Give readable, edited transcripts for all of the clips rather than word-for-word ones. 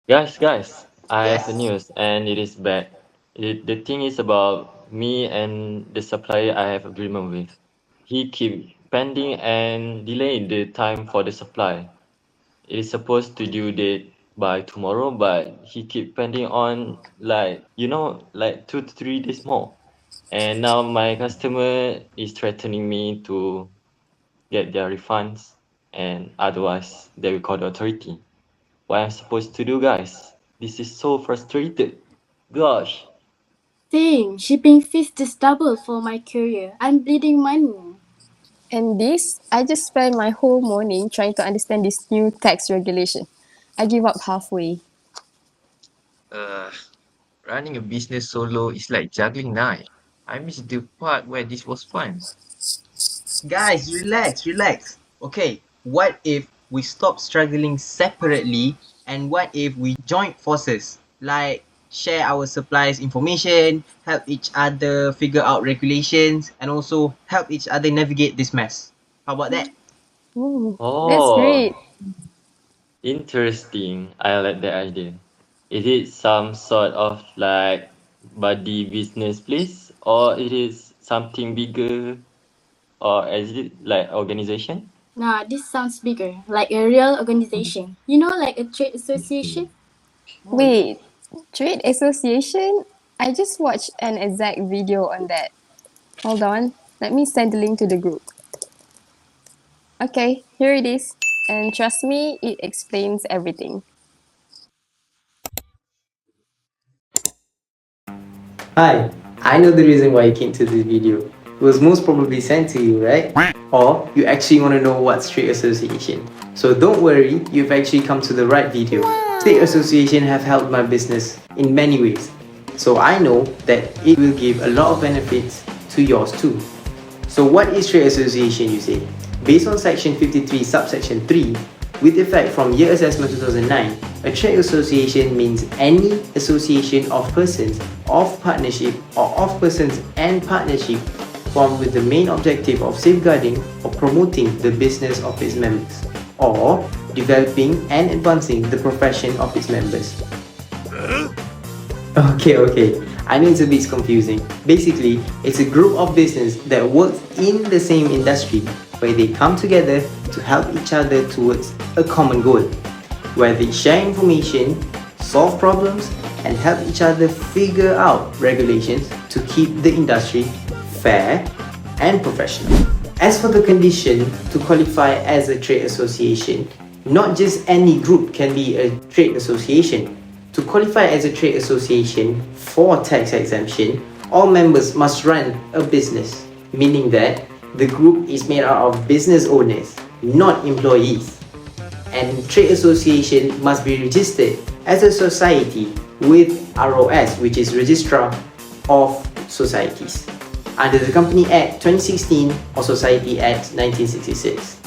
Guys, I have a Yes. news and it is bad. The thing is about me and the supplier I have agreement with. He keep pending and delaying the time for the supply. It is supposed to due date by tomorrow, but he keep pending on like like 2 to 3 days more. And now my customer is threatening me to get their refunds, and otherwise they will call the authority. What I'm supposed to do, guys? This is so frustrated. Gosh. Dang, shipping fees just doubled for my courier. I'm bleeding money. And this, I just spent my whole morning trying to understand this new tax regulation. I give up halfway. Uh, Running a business solo is like juggling knife. I miss the part where this was fun. Guys, relax. Okay, what if we stop struggling separately and what if we join forces? Like share our supplies information, help each other figure out regulations, and also help each other navigate this mess. How about that? Ooh, that's Oh, great. interesting. I like the idea. Is it some sort of like buddy business place, or it is something bigger, or is it like organization? Nah, this sounds bigger, like a real organization. You know, like a trade association? Wait, trade association? I just watched an exact video on that. Hold on, let me send the link to the group. Okay, here it is. And trust me, it explains everything. Hi, I know the reason why you came to this video. It was most probably sent to you, right? Or you actually want to know what's trade association. So don't worry, you've actually come to the right video. Trade association have helped my business in many ways. So I know that it will give a lot of benefits to yours too. So what is trade association, you say? Based on section 53 subsection 3, with effect from year assessment 2009, a trade association means any association of persons, of partnership, or of persons and partnership formed with the main objective of safeguarding or promoting the business of its members, or developing and advancing the profession of its members. Okay. I know it's a bit confusing. Basically, it's a group of business that works in the same industry where they come together to help each other towards a common goal, where they share information, solve problems, and help each other figure out regulations to keep the industry fair and professional. As for the condition to qualify as a trade association, not just any group can be a trade association. To qualify as a trade association for tax exemption, all members must run a business, meaning that the group is made out of business owners, not employees. And trade association must be registered as a society with ROS, which is Registrar of Societies, under the Company Act 2016 or Society Act 1966.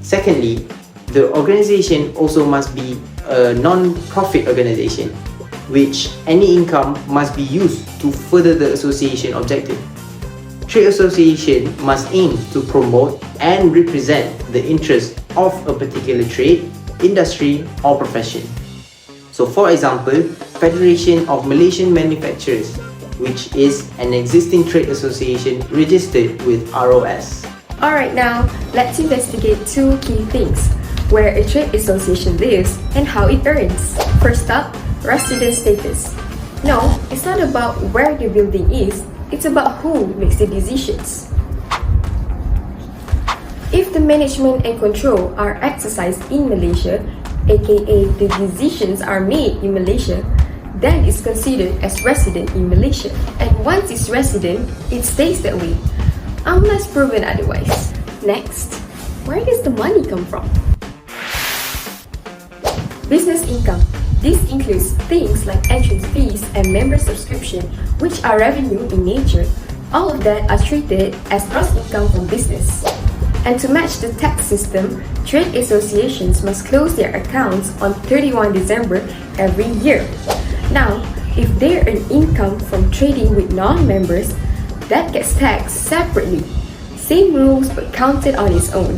Secondly, the organization also must be a non-profit organization, which any income must be used to further the association objective. Trade association must aim to promote and represent the interests of a particular trade, industry, or profession. So for example, Federation of Malaysian Manufacturers, which is an existing trade association registered with ROS. Alright, now let's investigate two key things: where a trade association lives and how it earns. First up, resident status. No, it's not about where the building is, it's about who makes the decisions. If the management and control are exercised in Malaysia, aka the decisions are made in Malaysia, then it's considered as resident in Malaysia. And once it's resident, it stays that way, unless proven otherwise. Next, where does the money come from? Business income. This includes things like entrance fees and member subscription, which are revenue in nature. All of that are treated as gross income from business. And to match the tax system, trade associations must close their accounts on 31 December every year. Now, if they earn income from trading with non-members, that gets taxed separately. Same rules but counted on its own.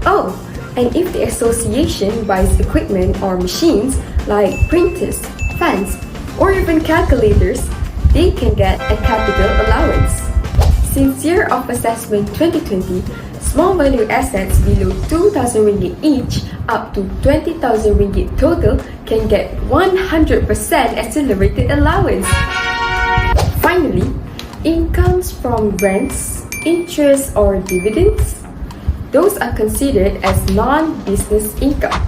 Oh, and if the association buys equipment or machines, like printers, fans, or even calculators, they can get a capital allowance. Since year of assessment 2020, small value assets below 2,000 ringgit each up to 20,000 ringgit total can get 100% accelerated allowance. Finally, incomes from rents, interest or dividends, those are considered as non-business income,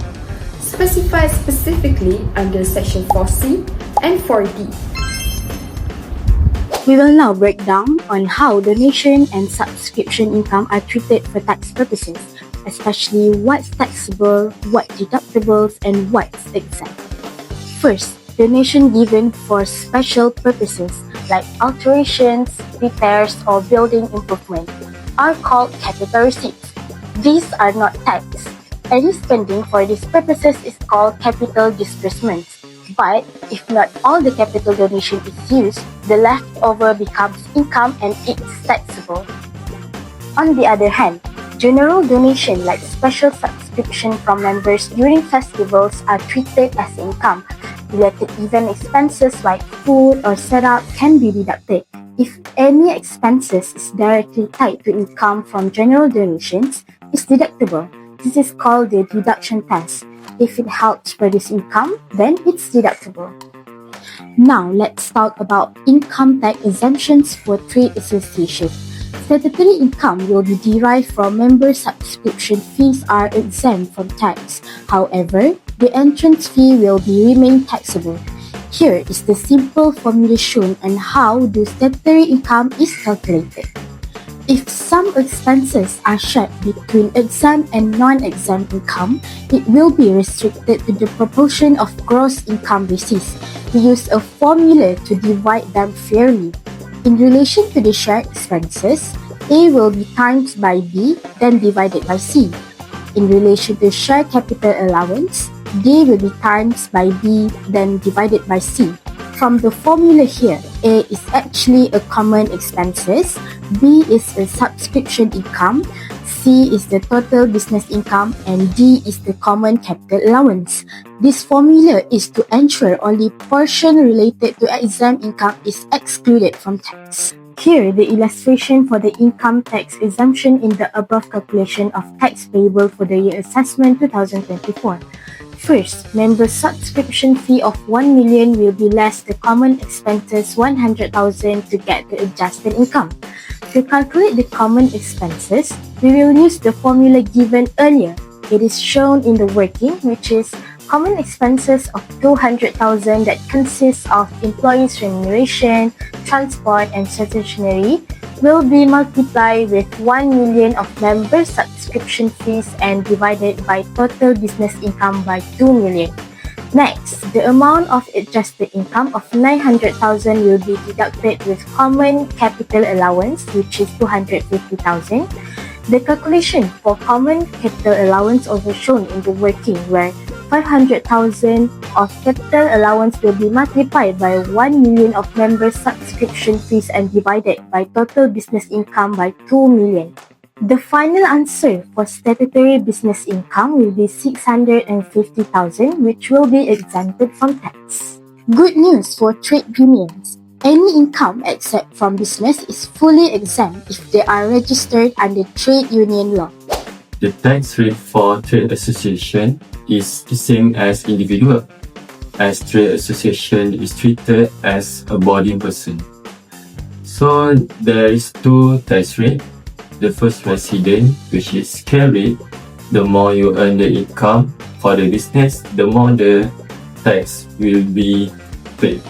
specified specifically under Section 4C and 4D. We will now break down on how donation and subscription income are treated for tax purposes, especially what's taxable, what's deductibles, and what's exempt. First, donation given for special purposes like alterations, repairs, or building improvement are called capital receipts. These are not taxed. Any spending for these purposes is called capital disbursements. But if not all the capital donation is used, the leftover becomes income and it's taxable. On the other hand, general donation like special subscription from members during festivals are treated as income. Related event expenses like food or setup can be deducted. If any expenses is directly tied to income from general donations, it's deductible. This is called the deduction test. If it helps produce income, then it's deductible. Now, let's talk about income tax exemptions for trade associations. Statutory income will be derived from member subscription fees are exempt from tax. However, the entrance fee will remain taxable. Here is the simple formula shown on how the statutory income is calculated. If some expenses are shared between exempt and non-exempt income, it will be restricted to the proportion of gross income basis. We use a formula to divide them fairly. In relation to the shared expenses, A will be times by B, then divided by C. In relation to shared capital allowance, D will be times by B, then divided by C. From the formula here, A is actually a common expenses, B is a subscription income, C is the total business income, and D is the common capital allowance. This formula is to ensure only portion related to exempt income is excluded from tax. Here, the illustration for the income tax exemption in the above calculation of tax payable for the year assessment 2024. First, member subscription fee of 1 million will be less the common expenses 100,000 to get the adjusted income. To calculate the common expenses, we will use the formula given earlier. It is shown in the working, which is common expenses of 200,000 that consists of employees' remuneration, transport, and stationery will be multiplied with 1 million of member subscription fees and divided by total business income by 2 million. Next, the amount of adjusted income of 900,000 will be deducted with common capital allowance, which is 250,000. The calculation for common capital allowance also shown in the working, where 500,000 of capital allowance will be multiplied by 1 million of member subscription fees and divided by total business income by 2 million. The final answer for statutory business income will be 650,000, which will be exempted from tax. Good news for trade unions. Any income except from business is fully exempt if they are registered under trade union law. The tax rate for trade association is the same as individual, as trade association is treated as a body person. So there is two tax rate. The first resident, which is scale rate. The more you earn the income for the business, the more the tax will be paid.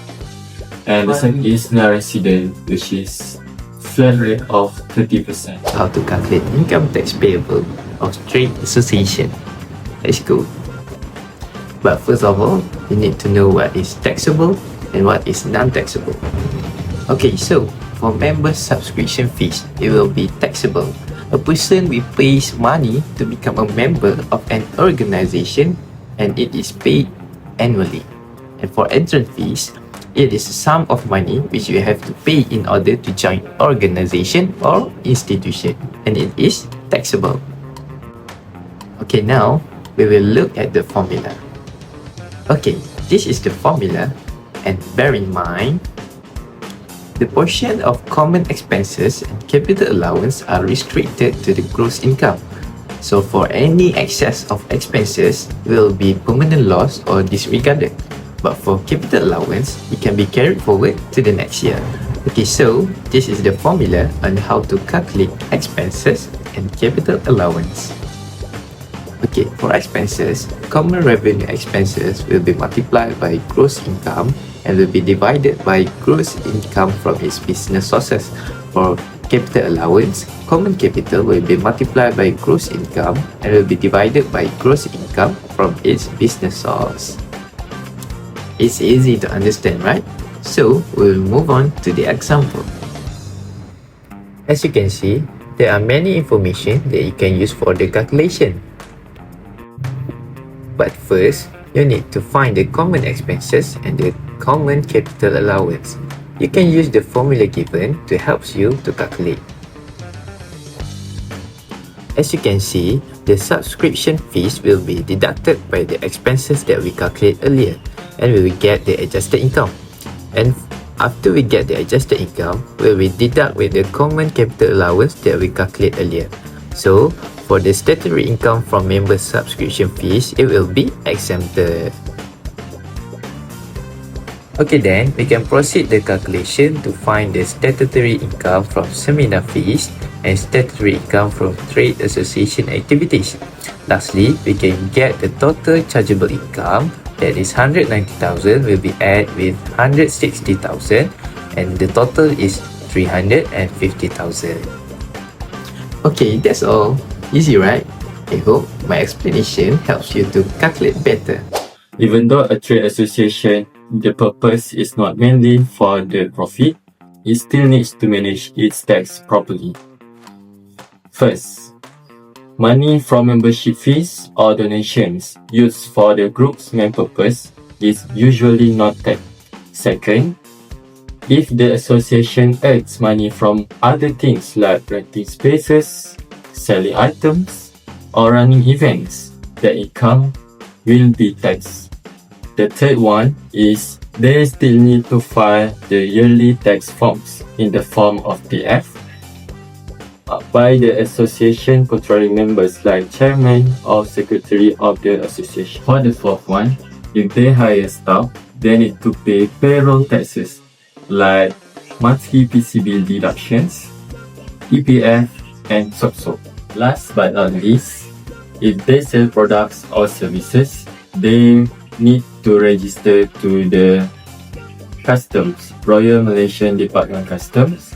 And the second is non-resident, which is flat rate of 30%. How to calculate income tax payable of trade association. Let's go. But first of all, you need to know what is taxable and what is non-taxable. Okay, so for member subscription fees, it will be taxable. A person will pay money to become a member of an organization and it is paid annually. And for entrance fees, it is a sum of money which you have to pay in order to join organization or institution, and it is taxable. Okay, now we will look at the formula. Okay, this is the formula, and bear in mind, the portion of common expenses and capital allowance are restricted to the gross income. So for any excess of expenses will be permanent loss or disregarded. But for capital allowance, it can be carried forward to the next year. Okay, so this is the formula on how to calculate expenses and capital allowance. Okay, for expenses, common revenue expenses will be multiplied by gross income and will be divided by gross income from its business sources. For capital allowance, common capital will be multiplied by gross income and will be divided by gross income from its business source. It's easy to understand, right? So, we'll move on to the example. As you can see, there are many information that you can use for the calculation. But first, you need to find the common expenses and the common capital allowance. You can use the formula given to help you to calculate. As you can see, the subscription fees will be deducted by the expenses that we calculate earlier, and we will get the adjusted income. And after we get the adjusted income, we will deduct with the common capital allowance that we calculate earlier. So, for the statutory income from member subscription fees, it will be exempted. Okay then, we can proceed the calculation to find the statutory income from seminar fees and statutory income from trade association activities. Lastly, we can get the total chargeable income, that is 190,000 will be added with 160,000 and the total is 350,000. Okay, that's all. Easy, right? I hope my explanation helps you to calculate better. Even though a trade association, the purpose is not mainly for the profit, it still needs to manage its tax properly. First, money from membership fees or donations used for the group's main purpose is usually not taxed. Second, if the association earns money from other things like renting spaces, selling items, or running events, the income will be taxed. The third one is they still need to file the yearly tax forms in the form of PF by the association controlling members like chairman or secretary of the association. For the fourth one, if they hire staff, they need to pay payroll taxes like monthly PC bill deductions, EPF, and SOFIAN. Last but not least, if they sell products or services, they need to register to the Customs, Royal Malaysian Department Customs,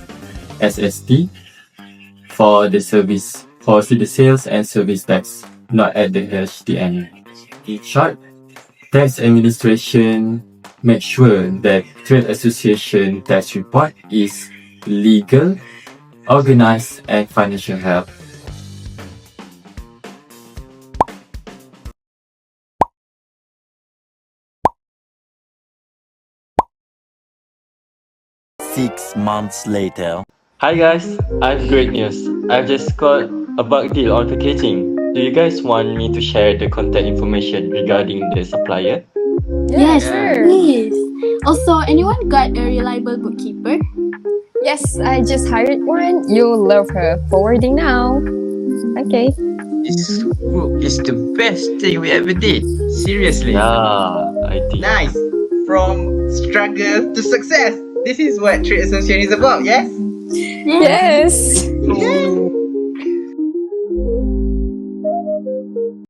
SST, for the service, for the sales and service tax, not at the HDM. In short, tax administration makes sure that trade association tax report is legal, organized, and financial help. Six months later. Hi guys, I have great news. I've just got a bug deal on packaging. Do you guys want me to share the contact information regarding the supplier? Yes, sure. please. Also, anyone got a reliable bookkeeper? Yes, I just hired one. You'll love her. Forwarding now. Okay. This group is the best thing we ever did. Seriously. Yeah, I think. Nice. From struggle to success. This is what trade association is about, yes? Yes. Yeah.